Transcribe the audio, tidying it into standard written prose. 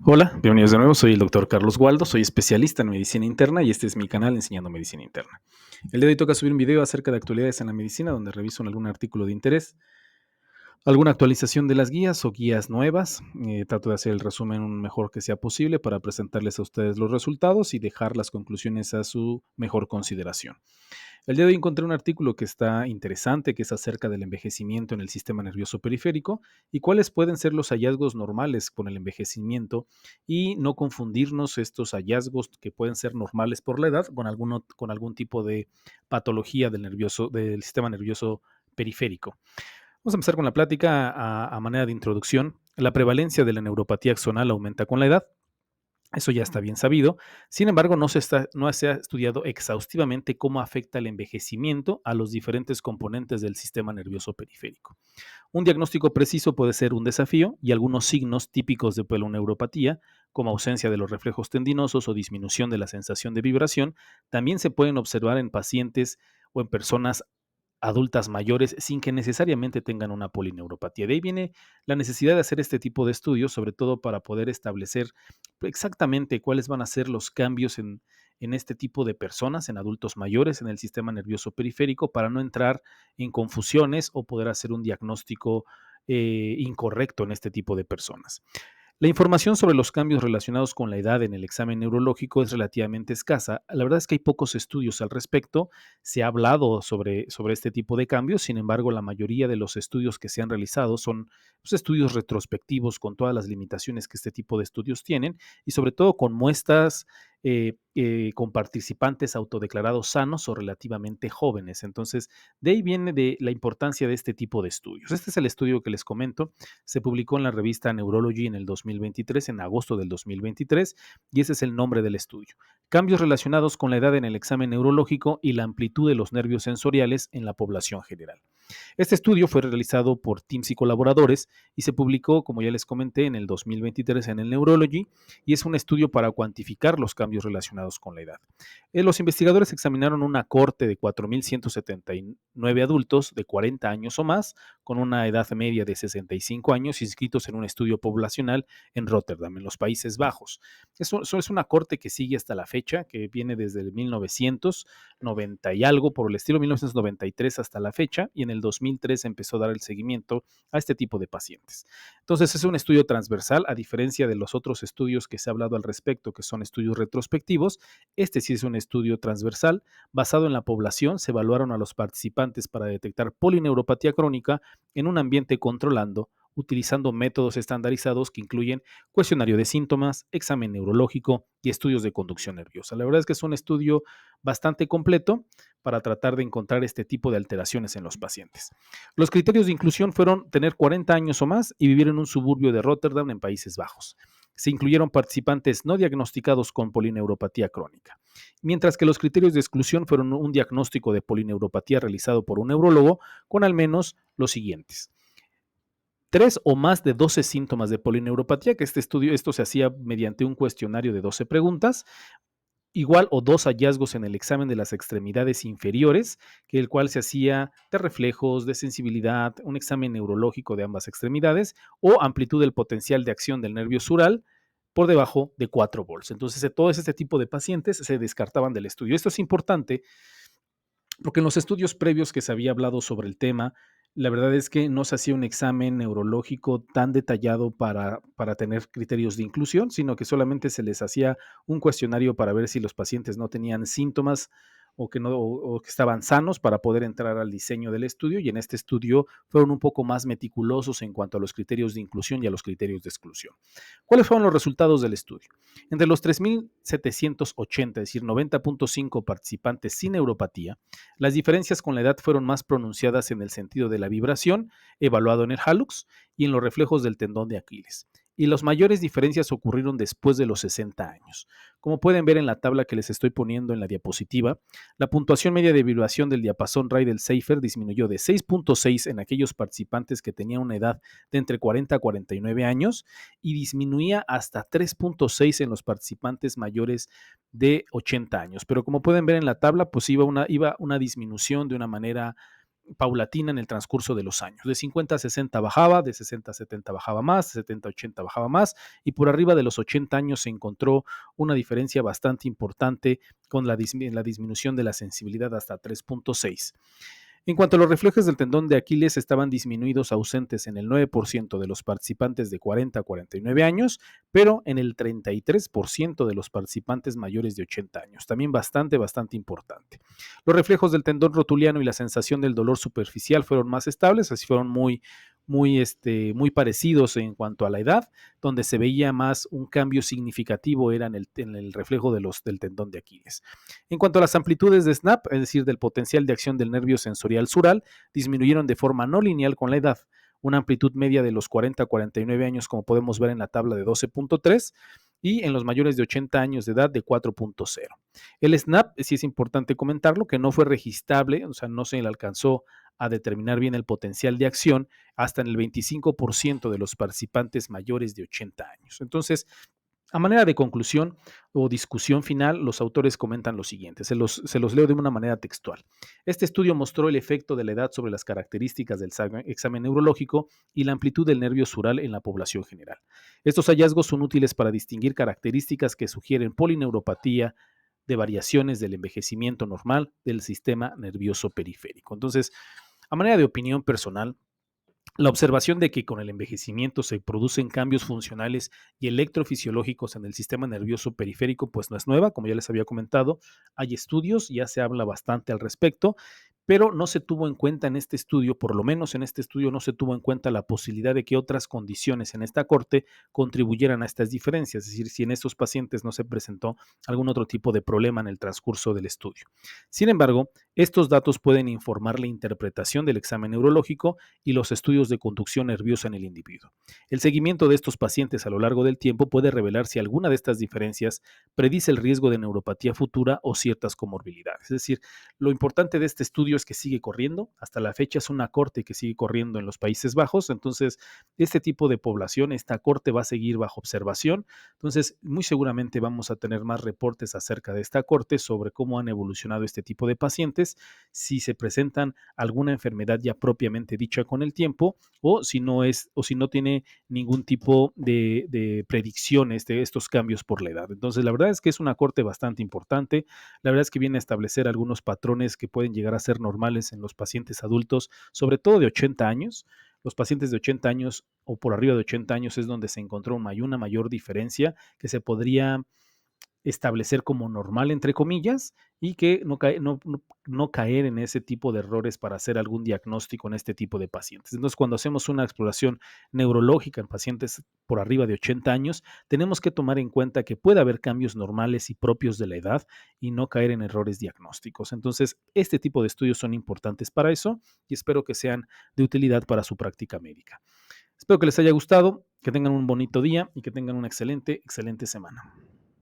Hola, bienvenidos de nuevo. Soy el doctor Carlos Waldo, soy especialista en medicina interna y este es mi canal Enseñando Medicina Interna. El día de hoy toca subir un video acerca de actualidades en la medicina donde reviso algún artículo de interés, alguna actualización de las guías o guías nuevas. Trato de hacer el resumen lo mejor que sea posible para presentarles a ustedes los resultados y dejar las conclusiones a su mejor consideración. El día de hoy encontré un artículo que está interesante, que es acerca del envejecimiento en el sistema nervioso periférico y cuáles pueden ser los hallazgos normales con el envejecimiento y no confundirnos estos hallazgos que pueden ser normales por la edad con algún tipo de patología del sistema nervioso periférico. Vamos a empezar con la plática a manera de introducción. La prevalencia de la neuropatía axonal aumenta con la edad. Eso ya está bien sabido. Sin embargo, no se ha estudiado exhaustivamente cómo afecta el envejecimiento a los diferentes componentes del sistema nervioso periférico. Un diagnóstico preciso puede ser un desafío y algunos signos típicos de poloneuropatía, como ausencia de los reflejos tendinosos o disminución de la sensación de vibración, también se pueden observar en pacientes o en personas adultas mayores sin que necesariamente tengan una polineuropatía. De ahí viene la necesidad de hacer este tipo de estudios, sobre todo para poder establecer exactamente cuáles van a ser los cambios en este tipo de personas, en adultos mayores, en el sistema nervioso periférico, para no entrar en confusiones o poder hacer un diagnóstico incorrecto en este tipo de personas. La información sobre los cambios relacionados con la edad en el examen neurológico es relativamente escasa. La verdad es que hay pocos estudios al respecto. Se ha hablado sobre este tipo de cambios. Sin embargo, la mayoría de los estudios que se han realizado son pues, estudios retrospectivos con todas las limitaciones que este tipo de estudios tienen y sobre todo con muestras con participantes autodeclarados sanos o relativamente jóvenes. Entonces, de ahí viene de la importancia de este tipo de estudios. Este es el estudio que les comento. Se publicó en la revista Neurology en el 2023, en agosto del 2023, y ese es el nombre del estudio. Cambios relacionados con la edad en el examen neurológico y la amplitud de los nervios sensoriales en la población general. Este estudio fue realizado por teams y colaboradores y se publicó, como ya les comenté, en el 2023 en el Neurology y es un estudio para cuantificar los cambios relacionados con la edad. Los investigadores examinaron una cohorte de 4.179 adultos de 40 años o más con una edad media de 65 años inscritos en un estudio poblacional en Rotterdam, en los Países Bajos. Eso es una cohorte que sigue hasta la fecha, que viene desde el 1990 y algo por el estilo, 1993 hasta la fecha, y en el 2003 empezó a dar el seguimiento a este tipo de pacientes. Entonces es un estudio transversal, a diferencia de los otros estudios que se ha hablado al respecto, que son estudios retrospectivos. Este sí es un estudio transversal, basado en la población. Se evaluaron a los participantes para detectar polineuropatía crónica en un ambiente controlando, utilizando métodos estandarizados que incluyen cuestionario de síntomas, examen neurológico y estudios de conducción nerviosa. La verdad es que es un estudio bastante completo para tratar de encontrar este tipo de alteraciones en los pacientes. Los criterios de inclusión fueron tener 40 años o más y vivir en un suburbio de Rotterdam, en Países Bajos. Se incluyeron participantes no diagnosticados con polineuropatía crónica, mientras que los criterios de exclusión fueron un diagnóstico de polineuropatía realizado por un neurólogo con al menos los siguientes: 3 o más de 12 síntomas de polineuropatía, que esto se hacía mediante un cuestionario de 12 preguntas, igual o dos hallazgos en el examen de las extremidades inferiores, que el cual se hacía de reflejos, de sensibilidad, un examen neurológico de ambas extremidades o amplitud del potencial de acción del nervio sural por debajo de 4 volts. Entonces, todo este tipo de pacientes se descartaban del estudio. Esto es importante porque en los estudios previos que se había hablado sobre el tema, la verdad es que no se hacía un examen neurológico tan detallado para tener criterios de inclusión, sino que solamente se les hacía un cuestionario para ver si los pacientes no tenían síntomas o que estaban sanos para poder entrar al diseño del estudio. Y en este estudio fueron un poco más meticulosos en cuanto a los criterios de inclusión y a los criterios de exclusión. ¿Cuáles fueron los resultados del estudio? Entre los 3.780, es decir, 90.5 participantes sin neuropatía, las diferencias con la edad fueron más pronunciadas en el sentido de la vibración, evaluado en el hallux, y en los reflejos del tendón de Aquiles. Y las mayores diferencias ocurrieron después de los 60 años. Como pueden ver en la tabla que les estoy poniendo en la diapositiva, la puntuación media de vibración del diapasón Rydell-Seifer disminuyó de 6.6 en aquellos participantes que tenían una edad de entre 40 a 49 años y disminuía hasta 3.6 en los participantes mayores de 80 años. Pero como pueden ver en la tabla, pues iba una disminución de una manera paulatina en el transcurso de los años. De 50 a 60 bajaba, de 60 a 70 bajaba más, de 70 a 80 bajaba más, y por arriba de los 80 años se encontró una diferencia bastante importante con la disminución de la sensibilidad hasta 3.6. En cuanto a los reflejos del tendón de Aquiles, estaban disminuidos ausentes en el 9% de los participantes de 40 a 49 años, pero en el 33% de los participantes mayores de 80 años. También bastante importante. Los reflejos del tendón rotuliano y la sensación del dolor superficial fueron más estables, así fueron muy parecidos en cuanto a la edad. Donde se veía más un cambio significativo era en el reflejo del tendón de Aquiles. En cuanto a las amplitudes de snap, es decir, del potencial de acción del nervio sensorial sural, disminuyeron de forma no lineal con la edad. Una amplitud media de los 40 a 49 años, como podemos ver en la tabla, de 12.3, y en los mayores de 80 años de edad de 4.0. El SNAP, sí es importante comentarlo, que no fue registrable, o sea, no se le alcanzó a determinar bien el potencial de acción hasta en el 25% de los participantes mayores de 80 años. Entonces, a manera de conclusión o discusión final, los autores comentan lo siguiente, se los leo de una manera textual. Este estudio mostró el efecto de la edad sobre las características del examen neurológico y la amplitud del nervio sural en la población general. Estos hallazgos son útiles para distinguir características que sugieren polineuropatía de variaciones del envejecimiento normal del sistema nervioso periférico. Entonces, a manera de opinión personal, la observación de que con el envejecimiento se producen cambios funcionales y electrofisiológicos en el sistema nervioso periférico, pues no es nueva, como ya les había comentado. Hay estudios, ya se habla bastante al respecto, pero no se tuvo en cuenta en este estudio, por lo menos en este estudio no se tuvo en cuenta la posibilidad de que otras condiciones en esta corte contribuyeran a estas diferencias, es decir, si en estos pacientes no se presentó algún otro tipo de problema en el transcurso del estudio. Sin embargo, estos datos pueden informar la interpretación del examen neurológico y los estudios de conducción nerviosa en el individuo. El seguimiento de estos pacientes a lo largo del tiempo puede revelar si alguna de estas diferencias predice el riesgo de neuropatía futura o ciertas comorbilidades. Es decir, lo importante de este estudio es que sigue corriendo. Hasta la fecha es una corte que sigue corriendo en los Países Bajos. Entonces, este tipo de población, esta corte va a seguir bajo observación. Entonces, muy seguramente vamos a tener más reportes acerca de esta corte sobre cómo han evolucionado este tipo de pacientes, si se presentan alguna enfermedad ya propiamente dicha con el tiempo, o si no tiene ningún tipo de predicciones de estos cambios por la edad. Entonces, la verdad es que es una corte bastante importante. La verdad es que viene a establecer algunos patrones que pueden llegar a ser normales en los pacientes adultos, sobre todo de 80 años. Los pacientes de 80 años o por arriba de 80 años es donde se encontró una mayor diferencia que se podría establecer como normal, entre comillas, y que no caer en ese tipo de errores para hacer algún diagnóstico en este tipo de pacientes. Entonces, cuando hacemos una exploración neurológica en pacientes por arriba de 80 años, tenemos que tomar en cuenta que puede haber cambios normales y propios de la edad y no caer en errores diagnósticos. Entonces, este tipo de estudios son importantes para eso y espero que sean de utilidad para su práctica médica. Espero que les haya gustado, que tengan un bonito día y que tengan una excelente semana.